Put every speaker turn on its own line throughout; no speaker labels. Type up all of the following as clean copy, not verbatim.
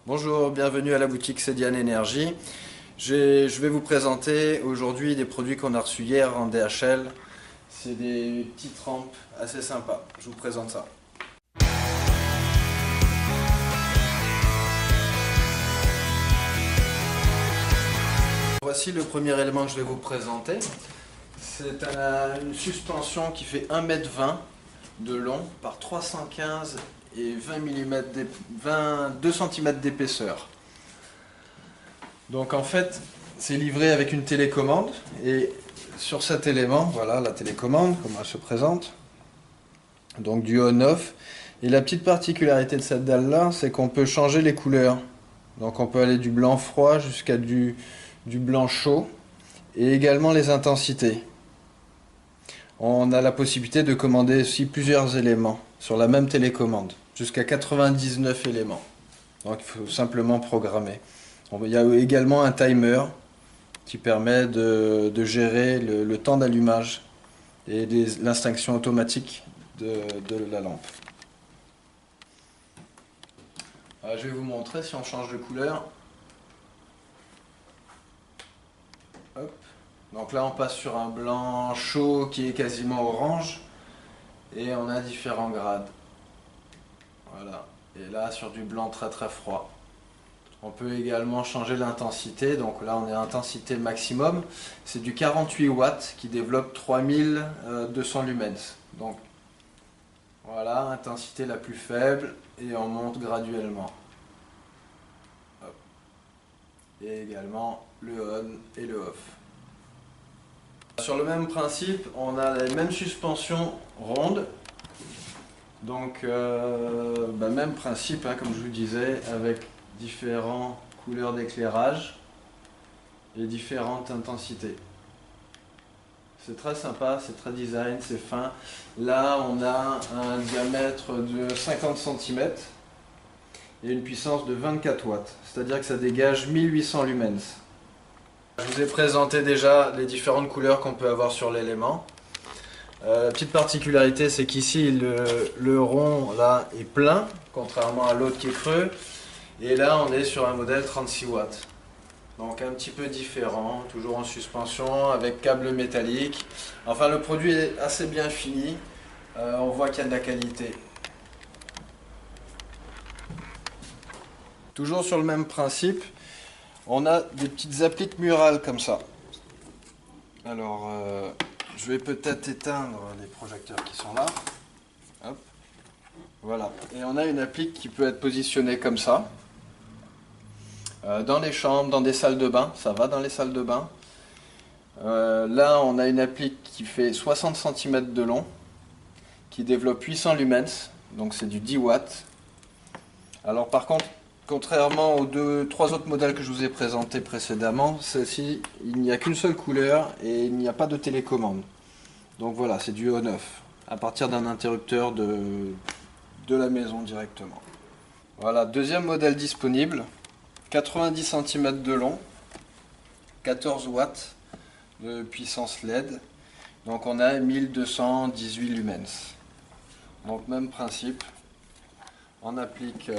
Bonjour, bienvenue à la boutique Cédiane Énergie. Je vais vous présenter aujourd'hui des produits qu'on a reçus hier en DHL. C'est des petites rampes assez sympas. Je vous présente ça. Voici le premier élément que je vais vous présenter. C'est une suspension qui fait 1,20 m de long par 315 et 2 cm d'épaisseur. Donc en fait, c'est livré avec une télécommande et sur cet élément, voilà la télécommande, comment elle se présente. Donc du on-off. Et la petite particularité de cette dalle-là, c'est qu'on peut changer les couleurs. Donc on peut aller du blanc froid jusqu'à du blanc chaud et également les intensités. On a la possibilité de commander aussi plusieurs éléments sur la même télécommande, jusqu'à 99 éléments. Donc il faut simplement programmer. Il y a également un timer qui permet de gérer le temps d'allumage et l'extinction automatique de la lampe. Alors, je vais vous montrer si on change de couleur. Hop. Donc là on passe sur un blanc chaud qui est quasiment orange et on a différents grades. Voilà. Et là sur du blanc très très froid. On peut également changer l'intensité, donc là on est à intensité maximum. C'est du 48 watts qui développe 3200 lumens. Donc voilà, intensité la plus faible et on monte graduellement. Hop. Et également le on et le off. Sur le même principe, on a les mêmes suspensions rondes. Donc même principe, hein, comme je vous disais, avec différentes couleurs d'éclairage et différentes intensités. C'est très sympa, c'est très design, c'est fin. Là, on a un diamètre de 50 cm et une puissance de 24 watts. C'est-à-dire que ça dégage 1800 lumens. Je vous ai présenté déjà les différentes couleurs qu'on peut avoir sur l'élément. La petite particularité, c'est qu'ici le rond là est plein, contrairement à l'autre qui est creux. Et là, on est sur un modèle 36 watts. Donc un petit peu différent, toujours en suspension, avec câble métallique. Enfin, le produit est assez bien fini. On voit qu'il y a de la qualité. Toujours sur le même principe, on a des petites appliques murales comme ça. Alors, je vais peut-être éteindre les projecteurs qui sont là. Hop. Voilà. Et on a une applique qui peut être positionnée comme ça. Dans les chambres, dans des salles de bain. Ça va dans les salles de bain. Là, on a une applique qui fait 60 cm de long, qui développe 800 lumens. Donc c'est du 10 watts. Alors par contre, contrairement aux 3 autres modèles que je vous ai présentés précédemment, celle-ci, il n'y a qu'une seule couleur et il n'y a pas de télécommande. Donc voilà, c'est du on-off, à partir d'un interrupteur de la maison directement. Voilà, deuxième modèle disponible, 90 cm de long, 14 watts de puissance LED. Donc on a 1218 lumens. Donc même principe, on applique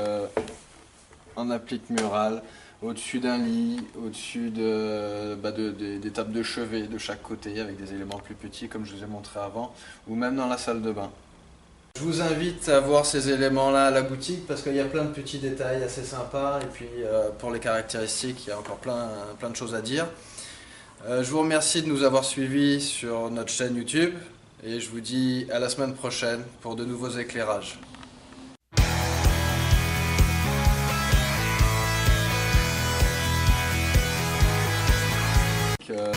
murale au-dessus d'un lit, au-dessus des tables de chevet de chaque côté avec des éléments plus petits comme je vous ai montré avant, ou même dans la salle de bain. Je vous invite à voir ces éléments-là à la boutique parce qu'il y a plein de petits détails assez sympas et puis pour les caractéristiques, il y a encore plein de choses à dire. Je vous remercie de nous avoir suivis sur notre chaîne YouTube et je vous dis à la semaine prochaine pour de nouveaux éclairages.